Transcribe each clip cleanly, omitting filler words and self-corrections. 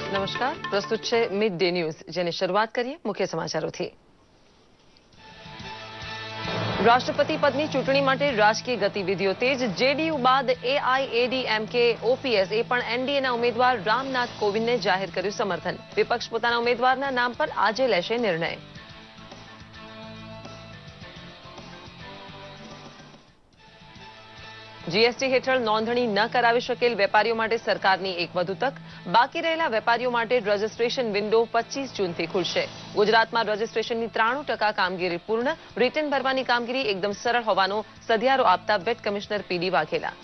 નમસ્કાર, પ્રસ્તુત છે મિડ ડે ન્યૂઝ, જેની શરૂઆત કરીએ મુખ્ય સમાચારોથી। રાષ્ટ્રપતિ પદની ચૂંટણી માટે રાજકીય ગતિવિધિઓ તેજ। જેડીયુ બાદ એઆઈએડીએમકે ઓપીએસ એ પણ એનડીએના ઉમેદવાર રામનાથ કોવિંદને જાહેર કર્યું સમર્થન। વિપક્ષ પોતાના ઉમેદવારના નામ પર આજે લેશે નિર્ણય। જીએસટી હેઠળ નોંધણી ન કરાવી શકેલ વેપારીઓ માટે સરકારની એક વધુ તક। બાકી રહેલા વેપારીઓ માટે રજીસ્ટ્રેશન વિન્ડો 25 જૂનથી ખુલશે। ગુજરાતમાં રજીસ્ટ્રેશનની 93% કામગીરી પૂર્ણ। રિટર્ન ભરવાની કામગીરી એકદમ સરળ હોવાનો સધિયારો આપતા વેટ કમિશનર પીડી વાઘેલા।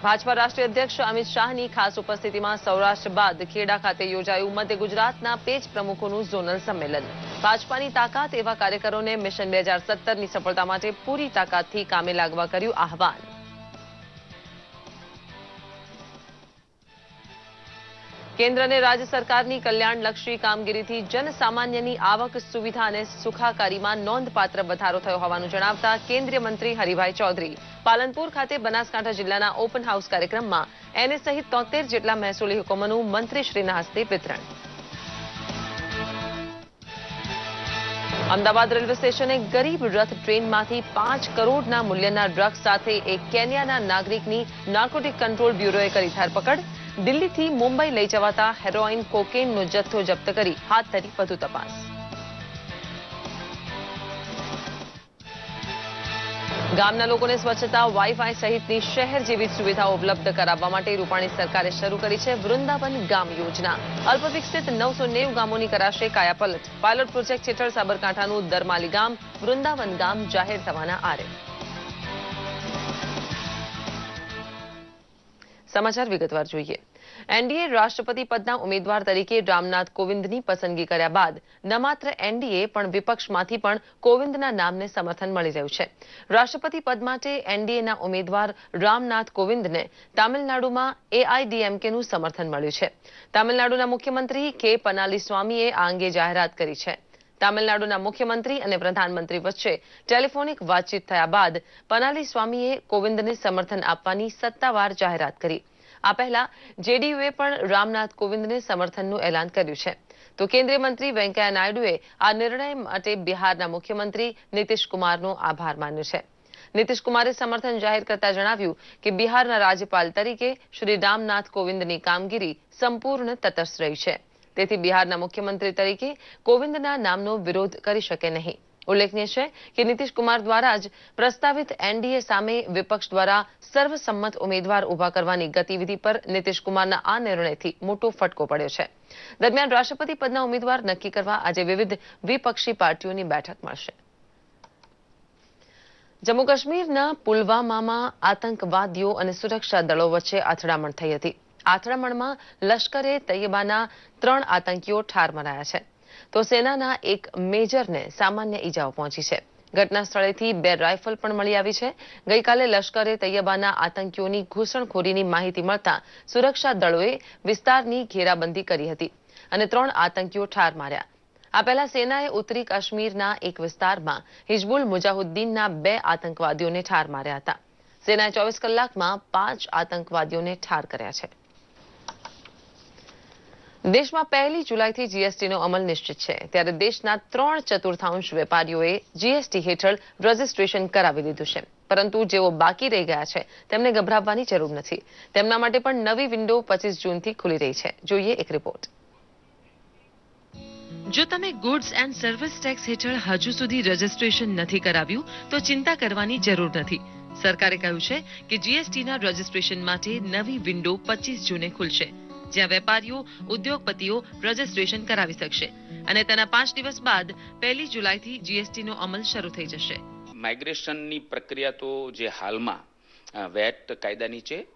ભાજપા રાષ્ટ્રીય અધ્યક્ષ અમિત શાહની ખાસ ઉપસ્થિતિમાં સૌરાષ્ટ્ર બાદ ખેડા ખાતે યોજાયું મધ્ય ગુજરાતના પેજ પ્રમુખોનું ઝોનલ સંમેલન। ભાજપાની તાકાત એવા કાર્યકરોને મિશન 2017ની સફળતા માટે પૂરી તાકાતથી કામે લાગવા કર્યું આહવાન। કેન્દ્ર અને રાજ્ય સરકારની કલ્યાણલક્ષી કામગીરીથી જનસામાન્યની આવક, સુવિધા અને સુખાકારીમાં નોંધપાત્ર વધારો થયો હોવાનું જણાવતા કેન્દ્રીય મંત્રી હરિભાઈ ચૌધરી પાલનપુર ખાતે બનાસકાંઠા જિલ્લાના ઓપન હાઉસ કાર્યક્રમમાં એને સહિત 73 જેટલા મહેસૂલી હુકમોનું મંત્રીશ્રીના હસ્તે વિતરણ। અમદાવાદ રેલવે સ્ટેશને ગરીબ રથ ટ્રેનમાંથી 5 કરોડના મૂલ્યના ડ્રગ્સ સાથે એક કેન્યાના નાગરિકની નાર્કોટિક કંટ્રોલ બ્યુરોએ કરી ધરપકડ। દિલ્હીથી મુંબઈ લઈ જવાતા હેરોઇન, કોકેનનો જથ્થો જપ્ત કરી હાથ ધરી વધુ તપાસ। ગામના લોકોને સ્વચ્છતા, વાઈફાઈ સહિતની શહેર જેવી સુવિધાઓ ઉપલબ્ધ કરાવવા માટે રૂપાણી સરકારે શરૂ કરી છે વૃંદાવન ગામ યોજના। અલ્પવિકસિત 990 ગામોની કરાશે કાયાપલટ। પાયલોટ પ્રોજેક્ટ હેઠળ સાબરકાંઠાનું દરમાલી ગામ વૃંદાવન ગામ જાહેર થવાના આરે। સમાચાર વિગતવાર જોઈએ। એનડીએ રાષ્ટ્રપતિ પદના ઉમેદવાર તરીકે રામનાથ કોવિંદની પસંદગી કર્યા બાદ ન માત્ર એનડીએ પણ વિપક્ષમાંથી પણ કોવિંદના નામને સમર્થન મળી રહ્યું છે। રાષ્ટ્રપતિ પદ માટે એનડીએના ઉમેદવાર રામનાથ કોવિંદને તામિલનાડુમાં એઆઈડીએમકેનું સમર્થન મળ્યું છે। તામિલનાડુના મુખ્યમંત્રી કે પનાલીસ્વામીએ આ અંગે જાહેરાત કરી છે। તામિલનાડુના મુખ્યમંત્રી અને પ્રધાનમંત્રી વચ્ચે ટેલિફોનિક વાતચીત થયા બાદ પનાલીસ્વામીએ કોવિંદને સમર્થન આપવાની સત્તાવાર જાહેરાત કરી। આ પહેલા જેડીયુએ પણ રામનાથ કોવિંદને સમર્થનનું એલાન કર્યું છે, તો કેન્દ્રીય મંત્રી વેંકૈયા નાયડુએ આ નિર્ણય માટે બિહારના મુખ્યમંત્રી નીતિશ કુમારનો આભાર માન્યો છે। નીતિશ કુમારે સમર્થન જાહેર કરતા જણાવ્યું કે બિહારના રાજ્યપાલ તરીકે શ્રી રામનાથ કોવિંદની કામગીરી સંપૂર્ણ તટસ્થ રહી છે, તેથી બિહારના મુખ્યમંત્રી તરીકે કોવિંદના નામનો વિરોધ કરી શકે નહીં। ઉલ્લેખનીય છે કે નીતિશ કુમાર દ્વારા જ પ્રસ્તાવિત એનડીએ સામે વિપક્ષ દ્વારા સર્વસંમત ઉમેદવાર ઉભા કરવાની ગતિવિધિ પર નીતિશ કુમારના આ નિર્ણયથી મોટો ફટકો પડ્યો છે। દરમિયાન રાષ્ટ્રપતિ પદના ઉમેદવાર નક્કી કરવા આજે વિવિધ વિપક્ષી પાર્ટીઓની બેઠક મળશે। જમ્મુ કાશ્મીરના પુલવામામાં આતંકવાદીઓ અને સુરક્ષા દળો વચ્ચે અથડામણ થઈ હતી। અથડામણમાં લશ્કરે તૈયબાના 3 આતંકીઓ ઠાર મરાયા છે, તો સેનાના એક મેજરને સામાન્ય ઈજાઓ પહોંચી છે। ઘટના સ્થળેથી 2 રાઇફલ પણ મળી આવી છે। ગઈકાલે લશ્કરે તૈયબાના આતંકીઓની ઘૂસણખોરીની માહિતી મળતા સુરક્ષા દળોએ વિસ્તારની ઘેરાબંધી કરી હતી અને 3 આતંકીઓ ઠાર માર્યા। આ પહેલા સેનાએ ઉત્તરી કાશ્મીરના એક વિસ્તારમાં હિઝબુલ મુજાહુદ્દીનના 2 આતંકવાદીઓને ઠાર માર્યા હતા। સેનાએ 24 કલાકમાં 5 આતંકવાદીઓને ઠાર કર્યા છે। દેશમાં 1 જુલાઈથી જીએસટીનો અમલ નિશ્ચિત છે, ત્યારે દેશના 3/4 વેપારીઓએ જીએસટી હેઠળ રજીસ્ટ્રેશન કરાવી લીધું છે, પરંતુ જેઓ બાકી રહી ગયા છે તેમને ગભરાવવાની જરૂર નથી। તેમના માટે પણ નવી વિન્ડો 25 જૂનથી ખુલી રહી છે। જોઈએ એક રિપોર્ટ। જો તમે ગુડ્સ એન્ડ સર્વિસ ટેક્સ હેઠળ હજુ સુધી રજીસ્ટ્રેશન નથી કરાવ્યું તો ચિંતા કરવાની જરૂર નથી। સરકારે કહ્યું છે કે જીએસટીના રજીસ્ટ્રેશન માટે નવી વિન્ડો 25 જૂને ખુલશે, જ્યાં વેપારીઓ, ઉદ્યોગપતિઓ રજીસ્ટ્રેશન કરાવી શકશે અને તેના 5 દિવસ બાદ 1 જુલાઈથી જીએસટીનો અમલ શરૂ થઈ જશે। માઇગ્રેશનની પ્રક્રિયા તો જે હાલમાં વેટ કાયદા નીચે,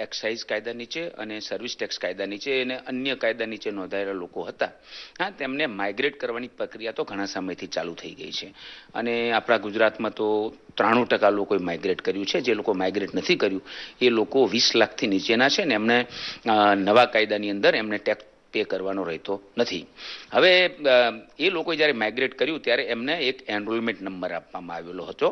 એક્સાઇઝ કાયદા નીચે અને સર્વિસ ટેક્સ કાયદા નીચે અને અન્ય કાયદા નીચે નોંધાયેલા લોકો હતા, તેમને માઇગ્રેટ કરવાની પ્રક્રિયા તો ઘણા સમયથી ચાલુ થઈ ગઈ છે અને આપણા ગુજરાતમાં તો 93% લોકોએ માઇગ્રેટ કર્યું છે। જે લોકો માઇગ્રેટ નથી કર્યું એ લોકો 20 લાખથી નીચેના છે ને એમને નવા કાયદાની અંદર એમને ટેક્સ પે કરવાનો રહેતો નથી. હવે એ લોકોએ જ્યારે માઇગ્રેટ કર્યું ત્યારે એમને એક એનરોલમેન્ટ નંબર આપવામાં આવેલો હતો.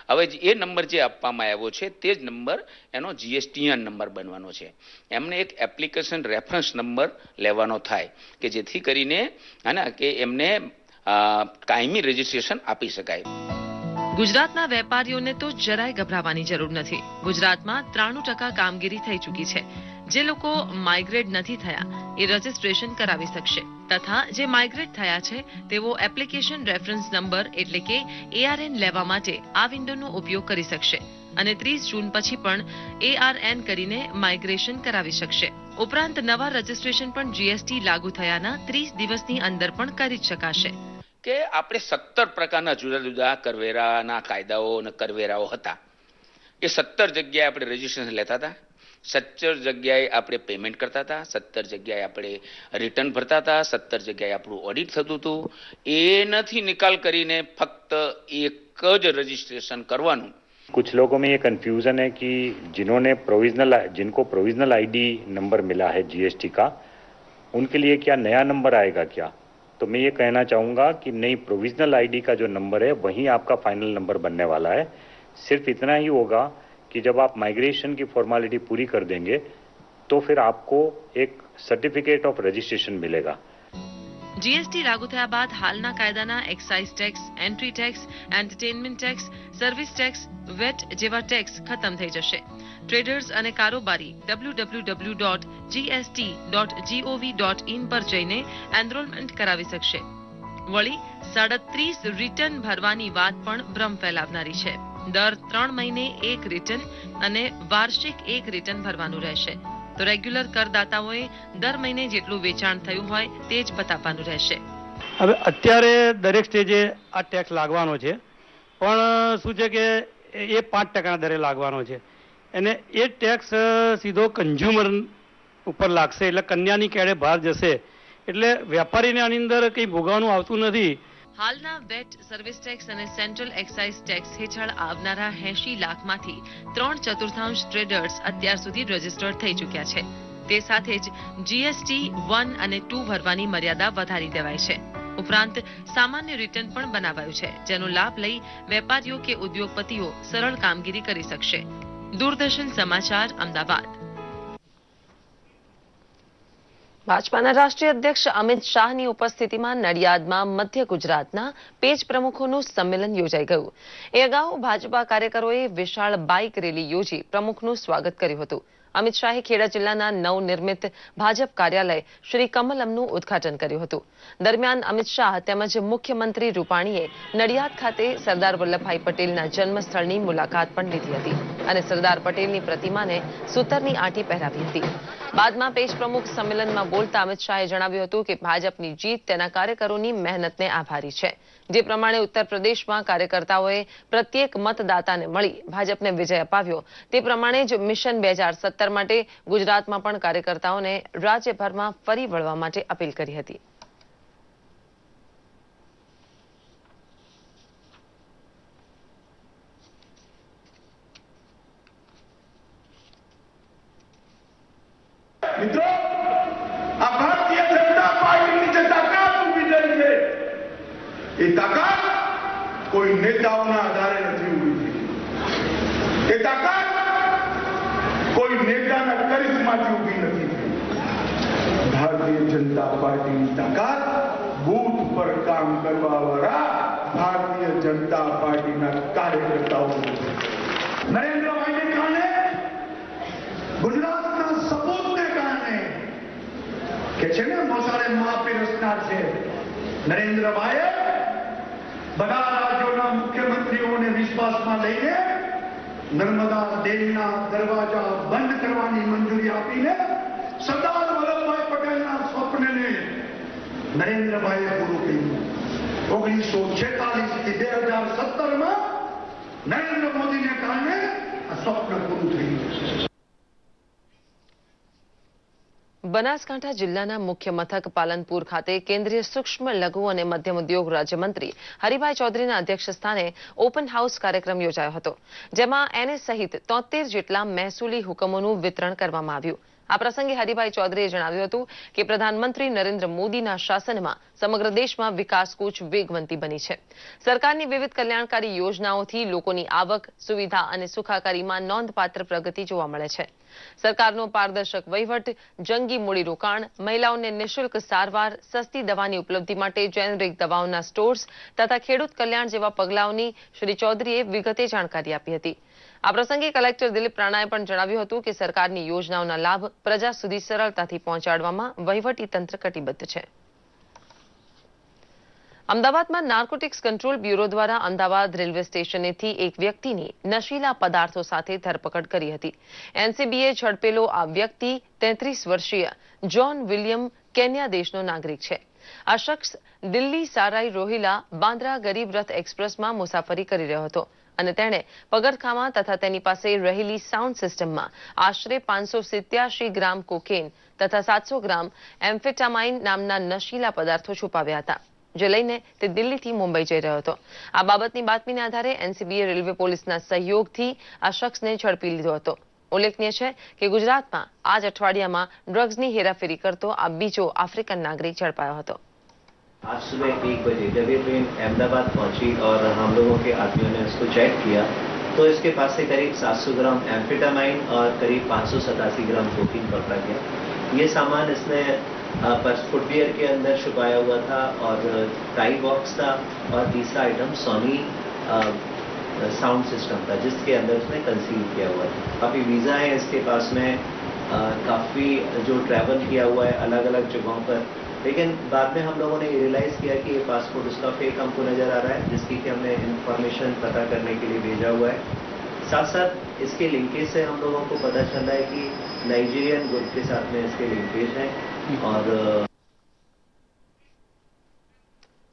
હવે એ નંબર જે આપવામાં આવ્યો છે તે જ નંબર એનો GSTN નંબર બનવાનો છે. એમને એક એપ્લિકેશન રેફરન્સ નંબર લેવાનો થાય કે જેથી કરીને કે એમને કાયમી રજીસ્ટ્રેશન આપી શકાય. ગુજરાતના વેપારીઓને તો જરાય ગભરાવાની જરૂર નથી. ગુજરાતમાં 93% કામગીરી થઈ ચૂકી છે. જે લોકો માઇગ્રેટ નથી થયા એ રજીસ્ટ્રેશન કરાવી શકશે તથા જે માઇગ્રેટ થયા છે તેઓ એપ્લિકેશન રેફરન્સ નંબર એટલે કે ARN લેવા માટે આ વિન્ડોનો ઉપયોગ કરી શકશે અને 30 જૂન પછી પણ ARN કરીને માઇગ્રેશન કરાવી શકશે. ઉપરાંત નવા રજીસ્ટ્રેશન પણ GST લાગુ થયાના 30 દિવસની અંદર પણ કરી શકાશે. કે આપણે 17 પ્રકારના જુદા જુદા કરવેરાના કાયદાઓ અને કરવેરાઓ હતા. એ 17 જગ્યાએ આપણે રજીસ્ટ્રેશન લેતા હતા, 17 જગ્યાએ આપણે પેમેન્ટ કરતા હતા, 17 જગ્યાએ આપણે રિટર્ન ભરતા હતા, 17 જગ્યાએ આપણું ઓડિટ થતું હતું. એનાથી નિકાલ કરીને ફક્ત એક જ રજીસ્ટ્રેશન કરવાનું. कुछ लोगों में ये कंफ्यूजन है कि जिनको प्रोविजनल आईडी नंबर मिला है जीएसटी का, उनके लिए क्या नया नंबर आएगा क्या? तो मैं ये कहना चाहूँगा कि नहीं, प्रोविजनल आईडी का जो नंबर है वही आपका फाइनल नंबर बनने वाला है. सिर्फ इतना ही होगा कि जब आप माइग्रेशन की फॉर्मेलिटी पूरी कर देंगे तो फिर आपको एक सर्टिफिकेट ऑफ रजिस्ट्रेशन मिलेगा. GST लागू થયા બાદ હાલના કાયદાના excise tax, entry tax, entertainment tax, service tax, VAT જેવા ટેક્સ ખતમ થઈ જશે. ટ્રેડર્સ અને કારોબારી www.gst.gov.in પર જઈને એનરોલમેન્ટ કરાવી શકશે. વળી 37 રિટર્ન ભરવાની વાત પણ ભ્રમ ફેલાવનારી છે. દર 3 મહિને એક રિટર્ન અને વાર્ષિક એક રિટર્ન ભરવાનું રહેશે. તો રેગ્યુલર કરદાતાઓએ દર મહિને જેટલું વેચાણ થયું હોય તે જ બતાવવાનું રહેશે. હવે અત્યારે દરેક સ્ટેજે આ ટેક્સ લાગવાનો છે, પણ શું છે કે એ 5% દરે લાગવાનો છે અને એ ટેક્સ સીધો કન્ઝ્યુમર ઉપર લાગશે, એટલે કન્યાની કેળે બહાર જશે, એટલે વેપારીને આની અંદર કંઈ ભોગવવાનું આવતું નથી. હાલના વેટ, સર્વિસ ટેક્સ અને સેન્ટ્રલ એક્સાઇઝ ટેક્સ હેઠળ આવનારા 80 લાખમાંથી 3/4 ટ્રેડર્સ અત્યાર સુધી રજીસ્ટર્ડ થઈ ચૂક્યા છે. તે સાથે જ GST 1 અને 2 ભરવાની મર્યાદા વધારી દેવાઈ છે. ઉપરાંત સામાન્ય રિટર્ન પણ બનાવાયું છે, જેનો લાભ લઈ વેપારીઓ કે ઉદ્યોગપતિઓ સરળ કામગીરી કરી શકશે. દૂરદર્શન સમાચાર, અમદાવાદ. ભાજપાના રાષ્ટ્રીય અધ્યક્ષ અમિત શાહની ઉપસ્થિતિમાં નડિયાદમાં મધ્ય ગુજરાતના પેજ પ્રમુખોનું સંમેલન યોજાઈ ગયું. એ અગાઉ ભાજપા કાર્યકરોએ વિશાળ બાઇક રેલી યોજી પ્રમુખનું સ્વાગત કર્યું હતું. અમિત શાહે ખેડા જિલ્લાના નવનિર્મિત ભાજપ કાર્યાલય શ્રી કમલમનું ઉદ્ઘાટન કર્યું હતું. દરમિયાન અમિત શાહ તેમજ મુખ્યમંત્રી રૂપાણીએ નડિયાદ ખાતે સરદાર વલ્લભભાઈ પટેલના જન્મસ્થળની મુલાકાત પણ લીધી હતી અને સરદાર પટેલની પ્રતિમાને સૂતરની આંટી પહેરાવી હતી. બાદમાં પેજ પ્રમુખ સંમેલનમાં બોલતા અમિત શાહે જણાવ્યું હતું કે ભાજપની જીત તેના કાર્યકરોની મહેનતને આભારી છે. જે પ્રમાણે ઉત્તર પ્રદેશમાં કાર્યકર્તાઓએ પ્રત્યેક મતદાતાને મળી ભાજપને વિજય અપાવ્યો, તે પ્રમાણે જ મિશન 2017 માટે ગુજરાતમાં પણ કાર્યકર્તાઓને રાજ્યભરમાં ફરી વળવા માટે અપીલ કરી હતી. મિત્રો, આ ભારતીય જનતા પાર્ટીની જે તાકાત ઉભી થઈ છે, એ તાકાત કોઈ નેતાઓના આધારે નથી ઉભી થઈ. એ તાકાત કોઈ નેતાના કરિશ્માથી ઉભી નથી થઈ. ભારતીય જનતા પાર્ટીની તાકાત બૂથ પર કામ કરવા વાળા ભારતીય જનતા પાર્ટીના કાર્યકર્તાઓ. નરેન્દ્રભાઈને કારણે, ગુજરાતના સપૂતને કારણે કે છે ને મોસાળે માપી રચનાર છે, નરેન્દ્રભાઈએ બધા રાજ્યોના મુખ્યમંત્રીઓને વિશ્વાસમાં લઈને નર્મદા ડેમના દરવાજા બંધ કરવાની મંજૂરી આપીને સરદાર વલ્લભભાઈ પટેલના સ્વપ્નને નરેન્દ્રભાઈએ પૂરું કર્યું. 1946 થી 2017માં નરેન્દ્ર મોદીને કારણે આ સ્વપ્ન પૂરું થયું. બનાસકાંઠા જિલ્લાના મુખ્ય મથક પાલનપુર ખાતે કેન્દ્રીય સૂક્ષ્મ, લઘુ અને મધ્યમ ઉદ્યોગ રાજ્યમંત્રી હરિભાઈ ચૌધરીના અધ્યક્ષસ્થાને ઓપન હાઉસ કાર્યક્રમ યોજાયો હતો, જેમાં એને સહિત 73 જેટલા મહેસૂલી હુકમોનું વિતરણ કરવામાં આવ્યું. આ પ્રસંગે હરિભાઈ ચૌધરીએ જણાવ્યું હતું કે પ્રધાનમંત્રી નરેન્દ્ર મોદીના શાસનમાં સમગ્ર દેશમાં વિકાસ કૂચ વેગવંતી બની છે. સરકારની વિવિધ કલ્યાણકારી યોજનાઓથી લોકોની આવક, સુવિધા અને સુખાકારીમાં નોંધપાત્ર પ્રગતિ જોવા મળે છે. સરકારનો પારદર્શક વહીવટ, જંગી મૂડીરોકાણ, મહિલાઓને નિઃશુલ્ક સારવાર, સસ્તી દવાની ઉપલબ્ધિ માટે જેનેરિક દવાઓના સ્ટોર્સ તથા ખેડૂત કલ્યાણ જેવા પગલાઓની શ્રી ચૌધરીએ વિગતે જાણકારી આપી હતી. આ પ્રસંગે કલેક્ટર દિલીપ રાણાએ પણ જણાવ્યું હતું કે સરકારની યોજનાઓના લાભ પ્રજા સુધી સરળતાથી પહોંચાડવામાં વહીવટી તંત્ર કટિબદ્ધ છે. અમદાવાદમાં નાર્કોટિક્સ કંટ્રોલ બ્યુરો દ્વારા અમદાવાદ રેલવે સ્ટેશનેથી એક વ્યક્તિની નશીલા પદાર્થો સાથે ધરપકડ કરી હતી. એનસીબીએ ઝડપેલો આ વ્યક્તિ 33 વર્ષીય જ્હોન વિલિયમ કેન્યા દેશનો નાગરિક છે. આ શખ્સ દિલ્હી સારાઈ રોહિલા બાંદ્રા ગરીબ રથ એક્સપ્રેસમાં મુસાફરી કરી રહ્યો હતો અને તેણે પગરખામાં તથા તેની પાસે રહેલી સાઉન્ડ સિસ્ટમમાં આશરે 587 ગ્રામ કોકેન તથા 700 ગ્રામ એમ્ફેટામાઇન નામના નશીલા પદાર્થો છુપાવ્યા હતા, જે લઈને તે દિલ્હીથી મુંબઈ જઈ રહ્યો હતો. આ બાબતની બાતમીના આધારે એનસીબીએ રેલવે પોલીસના સહયોગથી આ શખ્સને ઝડપી લીધો હતો. ઉલ્લેખનીય છે કે ગુજરાતમાં આ જ અઠવાડિયામાં ડ્રગ્સની હેરાફેરી કરતો આ બીજો आफ्रिकन नागरिक ઝડપાયો હતો. आज सुबह 1 बजे जब ये ट्रेन अहमदाबाद पहुंची और हम लोगों के आदमियों ने इसको चेक किया तो इसके पास से करीब 700 ग्राम एम्फेटामाइन और करीब 587 ग्राम कोकीन पकड़ा गया. ये सामान इसने फुटवियर के अंदर छुपाया हुआ था और टाई बॉक्स था और तीसरा आइटम सोनी साउंड सिस्टम था जिसके अंदर उसने कंसील किया हुआ था. काफ़ी वीज़ा है इसके पास में, काफ़ी जो ट्रैवल किया हुआ है अलग अलग जगहों पर, लेकिन बाद में हम लोगों ने रियलाइज़ किया कि ये पासपोर्ट उसका फेक हमको नज़र आ रहा है, जिसकी कि हमने इंफॉर्मेशन पता करने के लिए भेजा हुआ है. साथ साथ इसके लिंकेज से हम लोगों को पता चल रहा है कि नाइजीरियन ग्रुप के साथ में इसके लिंकेज हैं और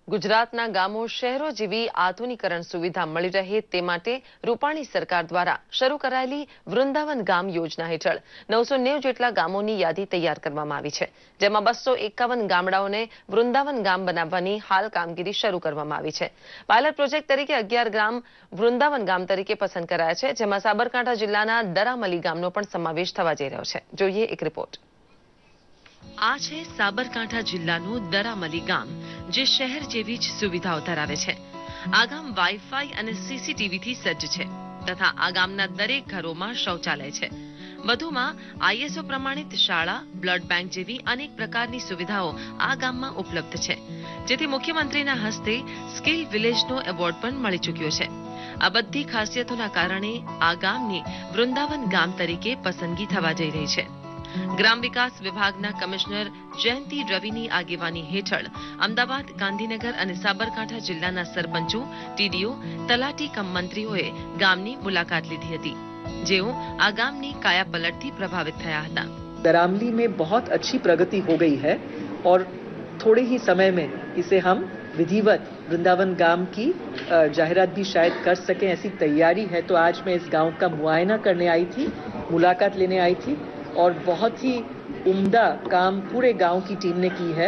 ગુજરાતના ગામો શહેરો જેવી આધુનિકરણ સુવિધા મળી રહે તે માટે રૂપાણી સરકાર દ્વારા શરૂ કરાયેલી વૃંદાવન ગામ યોજના હેઠળ 990 જેટલા ગામોની યાદી તૈયાર કરવામાં આવી છે, જેમાં 251 ગામડાઓને વૃંદાવન ગામ બનાવવાની હાલ કામગીરી શરૂ કરવામાં આવી છે. પાયલટ પ્રોજેક્ટ તરીકે 11 ગામ વૃંદાવન ગામ તરીકે પસંદ કરાયા છે, જેમાં સાબરકાંઠા જિલ્લાના દરામલી ગામનો પણ સમાવેશ થવા જઈ રહ્યો છે. જોઈએ એક રિપોર્ટ. આ છે સાબરકાંઠા જિલ્લાનું દરામલી ગામ, જે શહેર જેવી જ સુવિધાઓ ધરાવે છે. આ ગામ વાઈફાઈ અને સીસીટીવીથી સજ્જ છે તથા આ ગામના દરેક ઘરોમાં શૌચાલય છે. વધુમાં આઈએસઓ પ્રમાણિત શાળા, બ્લડ બેંક જેવી અનેક પ્રકારની સુવિધાઓ આ ગામમાં ઉપલબ્ધ છે, જેથી મુખ્યમંત્રીના હસ્તે સ્કિલ વિલેજનો એવોર્ડ પણ મળી ચૂક્યો છે. આ બધી ખાસિયતોના કારણે આ ગામની વૃંદાવન ગામ તરીકે પસંદગી થવા જઈ રહી છે. ગ્રામ વિકાસ વિભાગના કમિશનર જયંતિ રવિની આગેવાની હેઠળ અમદાવાદ, ગાંધીનગર અને સાબરકાંઠા જિલ્લાના સરપંચો, ટીડીઓ, તલાટી કમ મંત્રીઓએ ગામની મુલાકાત લીધી હતી, જેઓ આ ગામની કાયાપલટથી પ્રભાવિત થયા હતા. दरामली में बहुत अच्छी प्रगति हो गई है और थोड़े ही समय में इसे हम विधिवत वृंदावन गांव की जाहिरात भी शायद कर सकें, ऐसी तैयारी है. तो आज मैं इस गांव का मुआयना करने आई थी, मुलाकात लेने आई थी और बहुत ही उम्दा काम पूरे गांव की टीम ने की है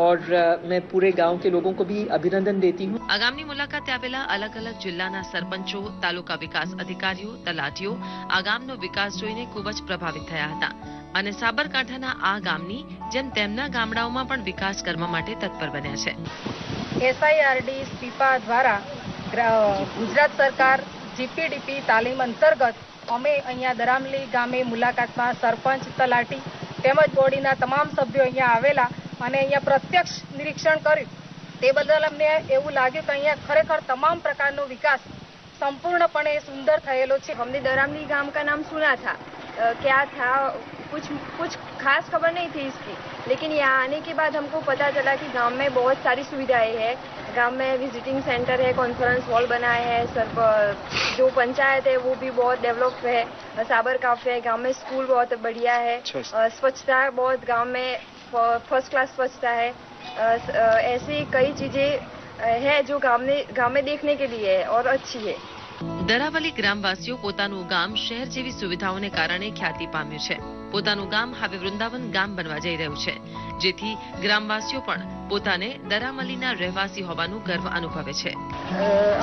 और मैं पूरे गांव के लोगों को भी अभिनंदन देती हूँ. આ ગામની મુલાકાતે આવેલા અલગ અલગ જિલ્લાના સરપંચો, તાલુકા વિકાસ અધિકારીઓ, તલાટીઓ આ ગામનો વિકાસ જોઈને ખૂબ જ પ્રભાવિત થયા હતા અને સાબરકાંઠાના આ ગામની જેમ તેમના ગામડાઓમાં પણ વિકાસ કરવા માટે તત્પર બન્યા છે. SIRD સ્પીપા દ્વારા ગુજરાત સરકાર જીપીડીપી તાલીમ અંતર્ગત અમે અહીંયા દરામલી ગામે મુલાકાતમાં સરપંચ, તલાટી તેમજ બોડીના તમામ સભ્યો અહીંયા આવેલા અને અહીંયા પ્રત્યક્ષ નિરીક્ષણ કર્યું. તે બદલ અમને એવું લાગ્યું કે અહીંયા ખરેખર તમામ પ્રકારનો વિકાસ संपूर्णपणे सुंदर थयेलो छे. हमने दरामली गांव का नाम सुना था, क्या था कुछ खास खबर नहीं थी इसकी, लेकिन यहाँ आने के बाद हमको पता चला कि गांव में बहुत सारी सुविधाएं हैं. गांव में विजिटिंग सेंटर है, कॉन्फ्रेंस हॉल बनाए हैं, जो पंचायत है वो भी बहुत डेवलप है, साबर काफे है, गांव में स्कूल बहुत बढ़िया है, स्वच्छता बहुत गांव में फर्स्ट क्लास स्वच्छता है. ऐसी कई चीजें है जो गांव में देखने के लिए है और अच्छी है. દરાવલી ગ્રામવાસીઓ પોતાનું ગામ શહેર જેવી સુવિધાઓને કારણે ખ્યાતિ પામ્યું છે. પોતાનું ગામ હવે વૃંદાવન ગામ બનવા જઈ રહ્યું છે, જેથી ગ્રામવાસીઓ પણ પોતાને દરામલીના રહેવાસી હોવાનું ગર્વ અનુભવે છે.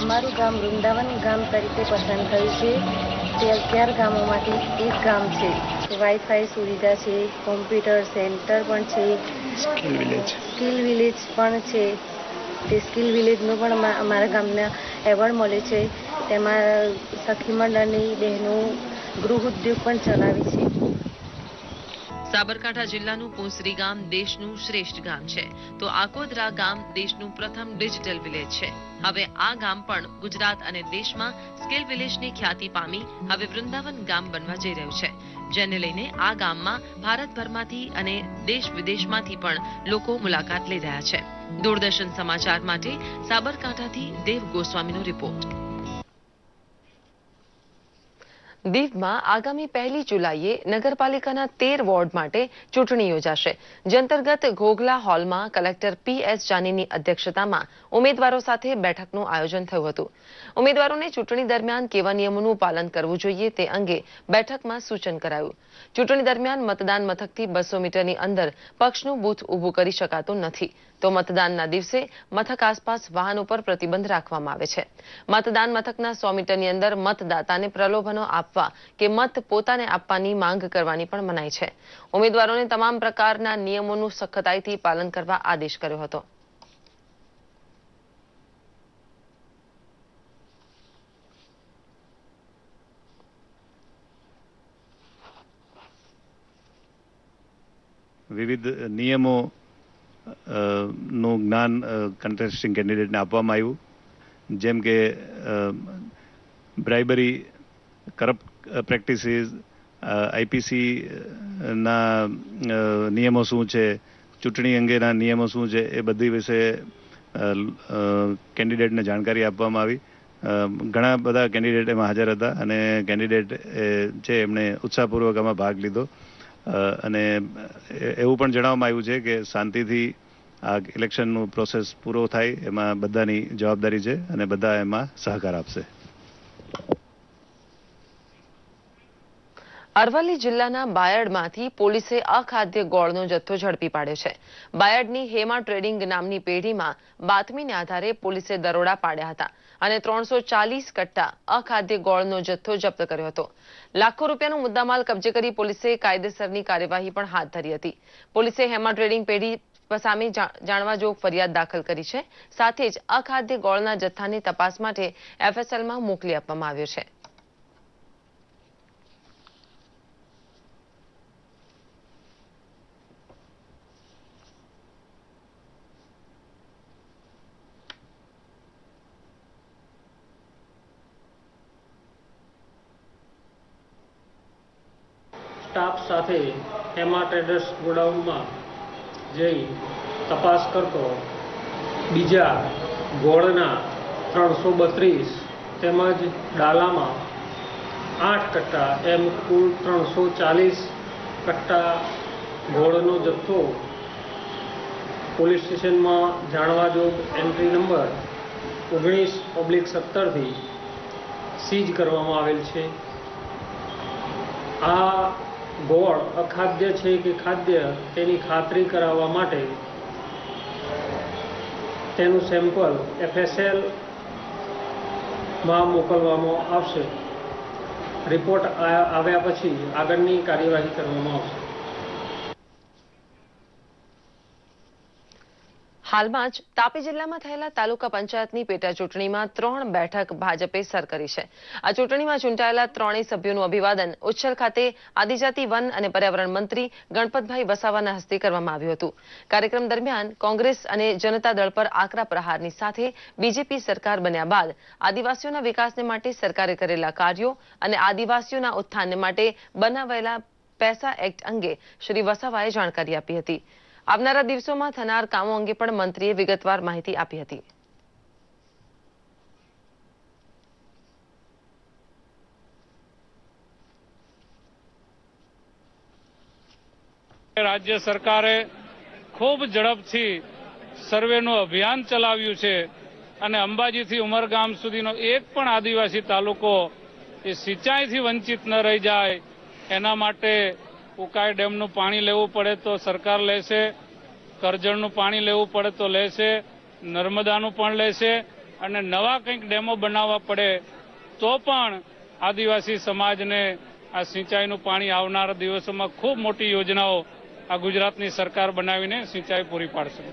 અમારું ગામ વૃંદાવન ગામ તરીકે પસંદ થયું છે. તે 11 ગામોમાંથી એક ગામ છે. વાઈફાઈ સુવિધા છે, કોમ્પ્યુટર સેન્ટર પણ છે, સ્કિલ વિલેજ પણ છે. તે સ્કિલ વિલેજનો પણ અમારા ગામના એવોર્ડ મળે છે. તેમાં સખી મંડળની બહેનો ગૃહ ઉદ્યોગ પણ ચલાવે છે. સાબરકાંઠા જિલ્લાનું પુંસરી ગામ દેશનું શ્રેષ્ઠ ગામ છે, તો આકોદરા ગામ દેશનું પ્રથમ ડિજિટલ વિલેજ છે. હવે આ ગામ પણ ગુજરાત અને દેશમાં સ્કિલ વિલેજની ખ્યાતિ પામી હવે વૃંદાવન ગામ બનવા જઈ રહ્યું છે, જેને લઈને આ ગામમાં ભારતભરમાંથી અને દેશ વિદેશમાંથી પણ લોકો મુલાકાત લઈ રહ્યા છે. દૂરદર્શન સમાચાર માટે સાબરકાંઠાથી દેવ ગોસ્વામીનો રિપોર્ટ. દીવમાં આગામી 1 જુલાઈએ નગરપાલિકાના 13 વોર્ડ માટે ચૂંટણી યોજાશે, જે અંતર્ગત ઘોઘલા હોલમાં કલેક્ટર PS જાનીની અધ્યક્ષતામાં ઉમેદવારો સાથે બેઠકનું આયોજન થયું હતું. ઉમેદવારોને ચૂંટણી દરમિયાન કેવા નિયમોનું પાલન કરવું જોઈએ તે અંગે બેઠકમાં સૂચન કરાયું. ચૂંટણી દરમિયાન મતદાન મથકથી 200 મીટરની અંદર પક્ષનું બૂથ ઊભું કરી શકાતું નથી, તો મતદાનના દિવસે મથક આસપાસ વાહનો પર પ્રતિબંધ રાખવામાં આવે છે. મતદાન મથકના 100 મીટરની અંદર મતદાતાને પ્રલોભનો આપવા કે મત પોતાને આપવાની માંગ કરવાની પણ મનાઈ છે. ઉમેદવારોને તમામ પ્રકારના નિયમોનું સખતાઈથી પાલન કરવા આદેશ કર્યો હતો. વિવિધ નિયમો નું જ્ઞાન કન્ટેસ્ટિંગ કેન્ડિડેટને આપવામાં આવ્યું, જેમ કે બ્રાઇબરી, કરપ્ટ પ્રેક્ટિસીસ, IPC ના નિયમો શું છે, ચૂંટણી અંગેના નિયમો શું છે, એ બધી વિશે કેન્ડિડેટને જાણકારી આપવામાં આવી. ઘણા બધા કેન્ડિડેટ એમાં હાજર હતા અને કેન્ડિડેટ છે એમણે ઉત્સાહપૂર્વક આમાં ભાગ લીધો અને એવું પણ જણાવવામાં આવ્યું છે કે શાંતિથી આ ઇલેક્શનનું પ્રોસેસ પૂરો થાય એમાં બધાની જવાબદારી છે અને બધા એમાં સહકાર આપશે. અરવલ્લી જિલ્લાના બાયડમાંથી પોલીસે અખાદ્ય ગોળનો જથ્થો ઝડપી પાડ્યો છે. બાયડની હેમા ટ્રેડિંગ નામની પેઢીમાં બાતમીને આધારે પોલીસે દરોડા પાડ્યા હતા અને 340 કટ્ટા અખાદ્ય ગોળનો જથ્થો જપ્ત કર્યો હતો. લાખો રૂપિયાનો મુદ્દામાલ કબજે કરી પોલીસે કાયદેસરની કાર્યવાહી પણ હાથ ધરી હતી. પોલીસે હેમા ટ્રેડિંગ પેઢી સામે જાણવા જોગ ફરિયાદ દાખલ કરી છે. સાથે જ અખાદ્ય ગોળના જથ્થાની તપાસ માટે FSLમાં મોકલી આપવામાં આવ્યો છે. સ્ટાફ સાથે હેમા ટ્રેડર્સ ગોડાઉનમાં જઈ તપાસ કરતો બીજા ગોળના 332 તેમજ ડાલામાં 8 કટ્ટા એમ કુલ 340 કટ્ટા ગોળનો જથ્થો પોલીસ સ્ટેશનમાં જાણવા જોગ એન્ટ્રી નંબર 19/17 થી સીઝ કરવામાં આવેલ છે. આ ગોળ અખાદ્ય છે કે ખાદ્ય તેની ખાતરી કરાવવા માટે તેનું સેમ્પલ FSLમાં મોકલવામાં આવશે. રિપોર્ટ આવ્યા પછી આગળની કાર્યવાહી કરવામાં આવશે. હાલમાં જ તાપી જિલ્લામાં થયેલા તાલુકા પંચાયતની પેટા ચૂંટણીમાં 3 બેઠક ભાજપે સર કરી છે. આ ચૂંટણીમાં ચૂંટાયેલા 3 સભ્યોનું અભિવાદન ઉચ્છલ ખાતે આદિજાતિ વન અને પર્યાવરણ મંત્રી ગણપતભાઈ વસાવાના હસ્તે કરવામાં આવ્યું હતું. કાર્યક્રમ દરમિયાન કોંગ્રેસ અને જનતા દળ પર આકરા પ્રહારની સાથે બીજેપી સરકાર બન્યા બાદ આદિવાસીઓના વિકાસને માટે સરકારે કરેલા કાર્યો અને આદિવાસીઓના ઉત્થાનને માટે બનાવાયેલા પૈસા એક્ટ અંગે શ્રી વસાવાએ જાણકારી આપી હતી. આવનારા દિવસોમાં થનાર કામો અંગે પણ મંત્રીએ વિગતવાર માહિતી આપી હતી. રાજ્ય સરકારે ખૂબ ઝડપથી સર્વેનું અભિયાન ચલાવ્યું છે અને અંબાજીથી ઉમરગામ સુધીનો એક પણ આદિવાસી તાલુકો એ સિંચાઈથી વંચિત ન રહી જાય એના માટે ઉકાઈ ડેમનું પાણી લેવું પડે તો સરકાર લેશે. કરજણનું પાણી લેવું પડે તો લેશે, નર્મદાનું પણ લેશે અને નવા કંઈક ડેમો બનાવવા પડે તો પણ આદિવાસી સમાજને આ સિંચાઈનું પાણી આવનારા દિવસોમાં ખૂબ મોટી યોજનાઓ આ ગુજરાતની સરકાર બનાવીને સિંચાઈ પૂરી પાડશે.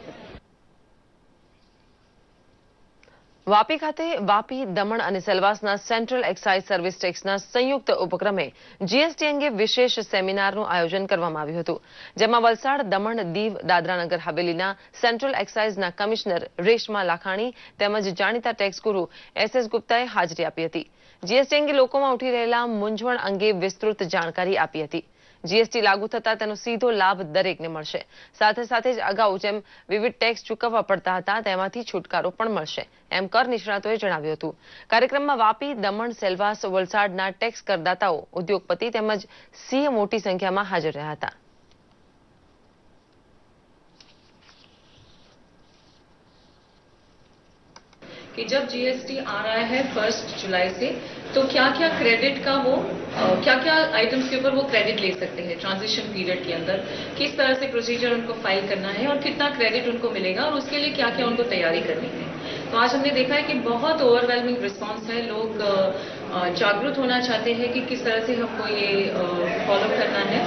વાપી ખાતે વાપી, દમણ અને સેલવાસના સેન્ટ્રલ એક્સાઇઝ સર્વિસ ટેક્સના સંયુક્ત ઉપક્રમે જીએસટી અંગે વિશેષ સેમિનારનું આયોજન કરવામાં આવ્યું હતું, જેમાં વલસાડ, દમણ, દીવ, દાદરાનગર હવેલીના સેન્ટ્રલ એક્સાઇઝના કમિશનર રેશમા લાખાણી તેમજ જાણીતા ટેક્સ ગુરુ SS ગુપ્તાએ હાજરી આપી હતી. જીએસટી અંગે લોકોમાં ઉઠી રહેલા મૂંઝવણ અંગે વિસ્તૃત જાણકારી આપી હતી. જીએસટી લાગુ થતા તેનો સીધો લાભ દરેકને મળશે. સાથે સાથે જ અગાઉ જેમ વિવિધ ટેક્સ ચૂકવવા પડતા હતા તેમાંથી છુટકારો પણ મળશે, એમ કર નિષ્ણાતોએ જણાવ્યું હતું. કાર્યક્રમમાં વાપી, દમણ, સેલવાસ, વલસાડના ટેક્સ કરદાતાઓ, ઉદ્યોગપતિ તેમજ સીએ મોટી સંખ્યામાં હાજર રહ્યા હતા. कि जब जीएसटी आ रहा है 1 जुलाई से तो क्या क्या क्रेडिट का वो क्या क्या आइटम्स के ऊपर वो क्रेडिट ले सकते हैं ट्रांजिशन पीरियड के अंदर, किस तरह से प्रोसीजर उनको फाइल करना है और कितना क्रेडिट उनको मिलेगा और उसके लिए क्या क्या उनको तैयारी करनी है. तो आज हमने देखा है कि बहुत ओवरवेलमिंग रिस्पॉन्स है. लोग जागरूक होना चाहते हैं कि किस तरह से हमको ये फॉलो करना है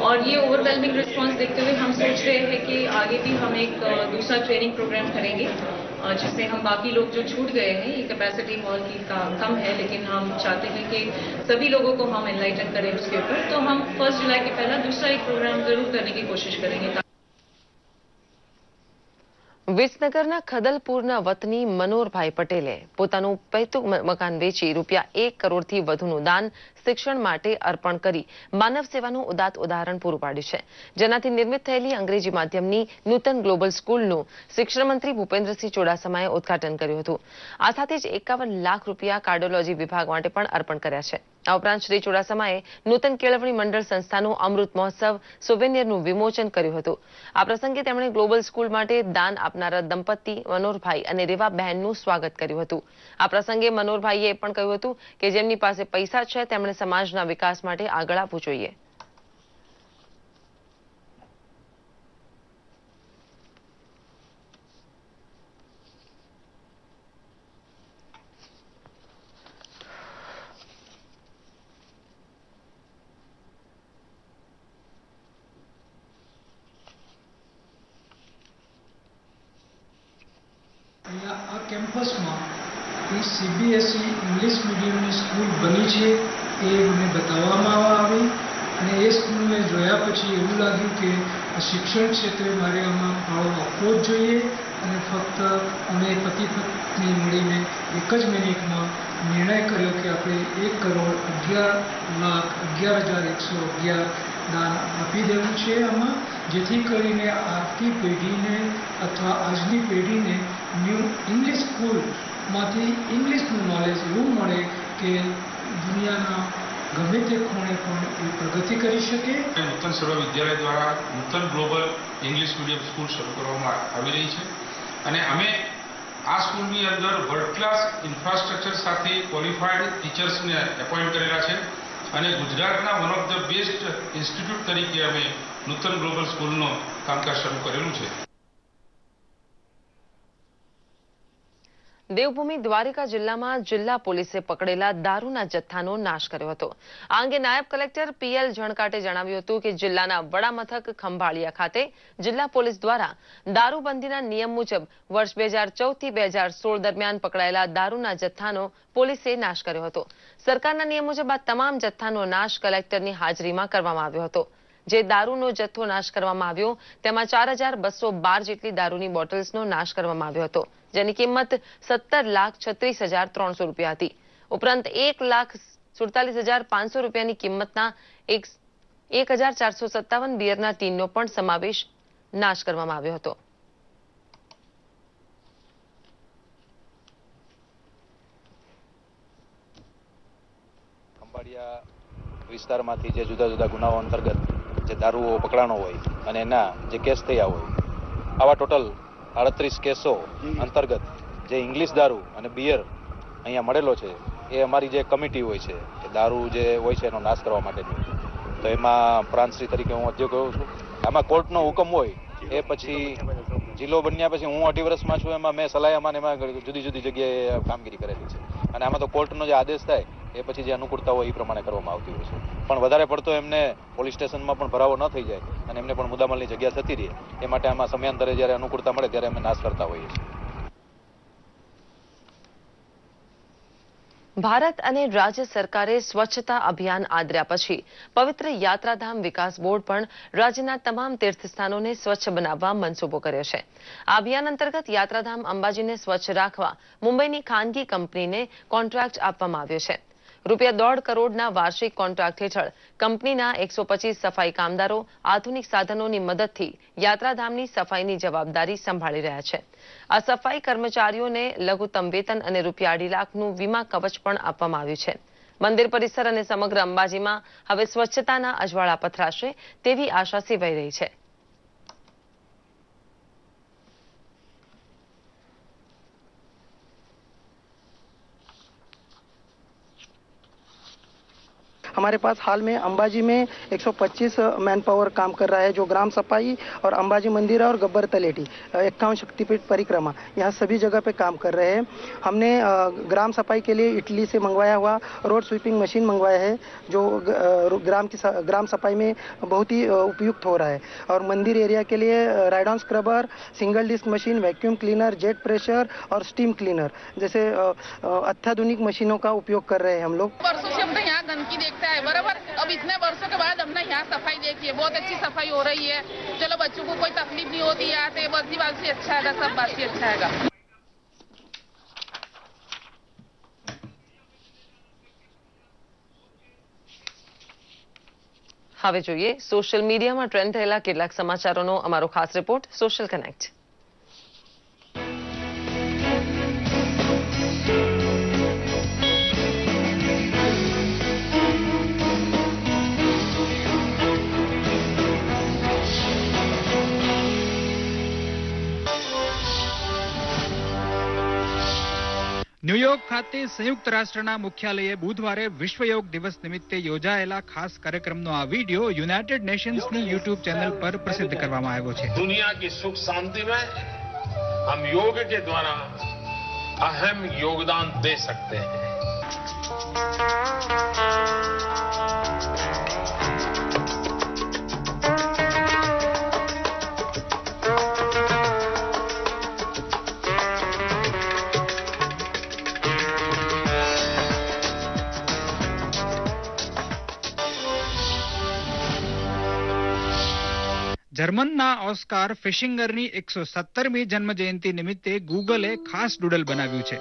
और ये ओवरवेलमिंग रिस्पॉन्स देखते हुए हम सोच रहे हैं कि आगे भी हम एक दूसरा ट्रेनिंग प्रोग्राम करेंगे जिससे हम बाकी लोग जो छूट गए हैं, ये कैपेसिटी मॉल की कम है लेकिन हम चाहते हैं कि सभी लोगों को हम एनलाइटन करें उसके ऊपर. तो हम 1 जुलाई के पहला दूसरा एक प्रोग्राम जरूर करने की कोशिश करेंगे. વિસનગરના ખદલપુરના વતની મનોહરભાઈ પટેલે પોતાનું પૈતૃક મકાન વેચી ₹1 કરોડથી વધુનું દાન શિક્ષણ માટે અર્પણ કરી માનવ સેવાનું ઉદાત્ત ઉદાહરણ પૂરું પાડ્યું છે, જેનાથી નિર્મિત થયેલી અંગ્રેજી માધ્યમની નૂતન ગ્લોબલ સ્કૂલનું શિક્ષણ મંત્રી ભૂપેન્દ્રસિંહ ચુડાસમાએ ઉદ્ઘાટન કર્યું હતું. આ સાથે જ ₹51 લાખ કાર્ડિયોલોજી વિભાગ માટે પણ અર્પણ કર્યા છે. આ ઉપરાંત શ્રી ચુડાસમાએ નૂતન કેળવણી મંડળ સંસ્થાનું અમૃત મહોત્સવ સોવેનિયરનું વિમોચન કર્યું હતું. આ પ્રસંગે તેમણે ગ્લોબલ સ્કૂલ માટે દાન આપનારા દંપતી મનોહરભાઈ અને રેવાબહેનનું સ્વાગત કર્યું હતું. આ પ્રસંગે મનોહરભાઈએ પણ કહ્યું હતું કે જેમની પાસે પૈસા છે તેમણે સમાજના વિકાસ માટે આગળ આવવું જોઈએ. આ કેમ્પસમાં CBSE ઇંગ્લિશ મીડિયમની સ્કૂલ બની છે એ મને બતાવવામાં આવી અને એ સ્કૂલને જોયા પછી એવું લાગ્યું કે શિક્ષણ ક્ષેત્રે મારે આમાં ફાળો આપવો જ જોઈએ અને ફક્ત અમે પતિ પત્ની મળીને એક જ મિનિટમાં નિર્ણય કર્યો કે આપણે 1,11,11,111 દાન આપી દેવું છે આમાં, જેથી કરીને આવતી પેઢીને અથવા આજની પેઢીને ન્યૂ ઇંગ્લિશ સ્કૂલમાંથી ઇંગ્લિશનું નોલેજ એવું મળે કે દુનિયાના ગમે તે ખૂણે પણ એ પ્રગતિ કરી શકે. નૂતન સર્વ વિદ્યાલય દ્વારા નૂતન ગ્લોબલ ઇંગ્લિશ મીડિયમ સ્કૂલ શરૂ કરવામાં આવી રહી છે અને અમે આ સ્કૂલની અંદર વર્લ્ડ ક્લાસ ઇન્ફ્રાસ્ટ્રક્ચર સાથે ક્વોલિફાઈડ ટીચર્સને એપોઇન્ટ કરેલા છે અને ગુજરાતના one of the best institute તરીકે અમે નૂતન ગ્લોબલ સ્કૂલનું કામકાજ શરૂ કરેલું છે. દેવભૂમિ દ્વારિકા જિલ્લામાં જિલ્લા પોલીસે પકડેલા દારૂના જથ્થાનો નાશ કર્યો હતો. આ અંગે નાયબ કલેક્ટર PL જણકાટે જણાવ્યું હતું કે જિલ્લાના વડામથક ખંભાળિયા ખાતે જિલ્લા પોલીસ દ્વારા દારૂબંધીના નિયમ મુજબ વર્ષ 2014 થી 2016 દરમિયાન પકડાયેલા દારૂના જથ્થાનો પોલીસે નાશ કર્યો હતો. સરકારના નિયમ મુજબ આ તમામ જથ્થાનો નાશ કલેક્ટરની હાજરીમાં કરવામાં આવ્યો હતો. જે દારૂનો જથ્થો નાશ કરવામાં આવ્યો તેમાં 4,212 જેટલી દારૂની બોટલ્સનો નાશ કરવામાં આવ્યો હતો, જેની કિંમત ₹17,36,300 હતી. ઉપરાંત ₹1,47,500 કિંમતના 1,457 બિયરના ટીનનો પણ સમાવેશ નાશ કરવામાં આવ્યો હતો. ખંભાળિયા વિસ્તારમાંથી જે જુદા જુદા ગુનાઓ અંતર્ગત જે દારૂઓ પકડાણો હોય અને એના જે કેસ થયા હોય, આવા ટોટલ 38 કેસો અંતર્ગત જે ઇંગ્લિશ દારૂ અને બિયર અહીંયા મળેલો છે એ અમારી જે કમિટી હોય છે કે દારૂ જે હોય છે એનો નાશ કરવા માટેની, તો એમાં પ્રાંતશ્રી તરીકે હું અધ્યક્ષ હોઉં છું. આમાં કોર્ટનો હુકમ હોય એ પછી જિલ્લો બન્યા પછી હું 2.5 વર્ષમાં છું, એમાં મેં સલાયામાં એમાં જુદી જુદી જગ્યાએ કામગીરી કરેલી છે. અને આમાં તો કોર્ટનો જે આદેશ થાય એ પછી જે અનુકૂળતા હોય એ પ્રમાણે કરવામાં આવતી હોય છે. પણ વધારે પડતો એમને પોલીસ સ્ટેશનમાં પણ ભરાવો ન થઈ જાય અને એમને પણ મુદ્દામાલની જગ્યા થતી રહે એ માટે આમાં સમયાંતરે જ્યારે અનુકૂળતા મળે ત્યારે અમે નાશ કરતા હોઈએ છીએ. ભારત અને રાજ્ય સરકારે સ્વચ્છતા અભિયાન આદર્યા પછી પવિત્ર યાત્રાધામ વિકાસ બોર્ડ પણ રાજ્યના તમામ તીર્થસ્થાનોને સ્વચ્છ બનાવવા મનસૂબો કર્યો છે. આ અભિયાન અંતર્ગત યાત્રાધામ અંબાજીને સ્વચ્છ રાખવા મુંબઈની ખાનગી કંપનીને કોન્ટ્રાક્ટ આપવામાં આવ્યો છે. ₹1.5 કરોડના વાર્ષિક કોન્ટ્રાક્ટ હેઠળ કંપનીના 125 સફાઈ કામદારો આધુનિક સાધનોની મદદથી યાત્રાધામની સફાઈની જવાબદારી સંભાળી રહ્યા છે. આ સફાઈ કર્મચારીઓને લઘુત્તમ વેતન અને ₹2.5 લાખનું વીમા કવચ પણ આપવામાં આવ્યું છે. મંદિર પરિસર અને સમગ્ર અંબાજીમાં હવે સ્વચ્છતાના અજવાળા પથરાશે તેવી આશા સેવાઈ રહી છે. हमारे पास हाल में अंबाजी में 125 मैन पावर काम कर रहा है, जो ग्राम सफाई और अंबाजी मंदिर और गब्बर तलेटी 51 शक्तिपीठ परिक्रमा यहाँ सभी जगह पे काम कर रहे हैं. हमने ग्राम सफाई के लिए इटली से मंगवाया हुआ रोड स्वीपिंग मशीन मंगवाया है, जो ग्राम सफाई में बहुत ही उपयुक्त हो रहा है. और मंदिर एरिया के लिए ride on scrubber, single disc machine, vacuum cleaner, jet pressure और स्टीम क्लीनर जैसे अत्याधुनिक मशीनों का उपयोग कर रहे हैं हम लोग. वर्षों से हमने यहाँ गंदगी देखता है बराबर, अब इतने वर्षों के बाद हमने यहाँ सफाई देखी है, बहुत अच्छी सफाई हो रही है. चलो बच्चों को कोई तकलीफ नहीं होती, यहाँ से बस बात से अच्छा है, सब बात से अच्छा है. હવે જોઈએ સોશિયલ મીડિયામાં ટ્રેન્ડ થયેલા કેટલાક સમાચારોનો અમારો ખાસ રિપોર્ટ સોશિયલ કનેક્ટ. ન્યુયોર્ક ખાતે સંયુક્ત રાષ્ટ્રના મુખ્યાલયે બુધવારે વિશ્વ યોગ દિવસ નિમિત્તે યોજાયેલા ખાસ કાર્યક્રમનો આ વિડીયો યુનાઇટેડ નેશન્સની યુટ્યુબ ચેનલ પર પ્રસિદ્ધ કરવામાં આવ્યો છે. दुनिया की सुख शांति में हम योग के द्वारा अहम योगदान दे सकते हैं. જર્મનના ઓસ્કાર ફિશિંગરની 117મી જન્મજયંતિ નિમિત્તે ગૂગલે ખાસ ડૂડલ બનાવ્યું છે.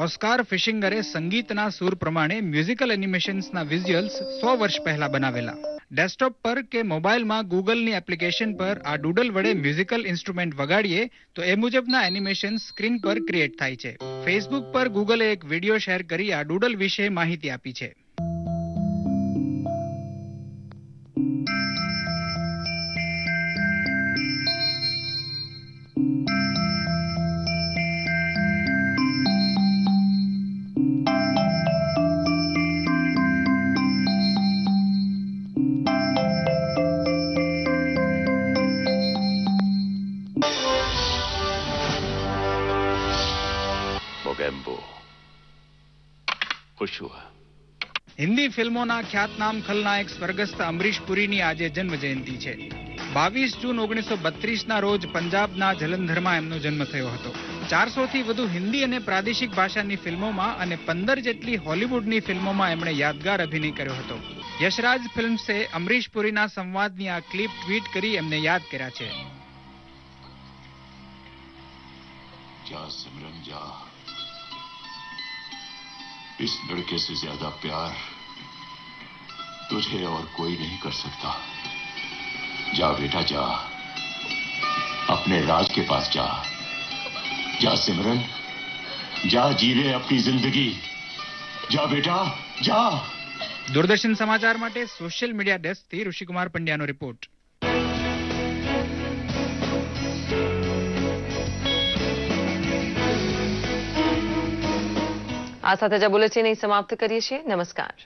ઓસ્કાર ફિશિંગરે સંગીતના સૂર પ્રમાણે મ્યુઝિકલ એનિમેશન્સના વિઝ્યુઅલ્સ 100 વર્ષ પહેલા બનાવેલા. ડેસ્કટોપ પર કે મોબાઈલમાં ગૂગલની એપ્લિકેશન પર આ ડૂડલ વડે મ્યુઝિકલ ઇન્સ્ટ્રુમેન્ટ વગાડીએ તો એ મુજબના એનિમેશન સ્ક્રીન પર ક્રિએટ થાય છે. ફેસબુક પર ગૂગલે એક વિડીયો શેર કરી આ ડૂડલ વિશે માહિતી આપી છે. હિન્દી ફિલ્મોના ખ્યાતનામ ખલનાયક સ્વર્ગસ્થ અમરીશ પુરીની આજે જન્મ જયંતિ છે. 22 જૂન 1932ના રોજ પંજાબના જલંધરમાં એમનો જન્મ થયો હતો. 400થી વધુ હિન્દી અને પ્રાદેશિક ભાષાની ફિલ્મોમાં અને 15 જેટલી હોલિવૂડની ફિલ્મોમાં એમણે યાદગાર અભિનય કર્યો હતો. યશરાજ ફિલ્મ્સે અમરીશ પુરીના સંવાદની આ ક્લિપ ટ્વીટ કરી એમને યાદ કર્યા છે. इस लड़के से ज्यादा प्यार तुझे और कोई नहीं कर सकता. जा बेटा जा, अपने राज के पास जा. जा सिमरन, जा जी ले अपनी जिंदगी. जा बेटा जा. દૂરદર્શન સમાચાર માટે સોશિયલ મીડિયા ડેસ્કથી ઋષિકુમાર પંડ્યાનો રિપોર્ટ. આ સાથે જ બુલેટિન સમાપ્ત કરીએ છીએ. નમસ્કાર.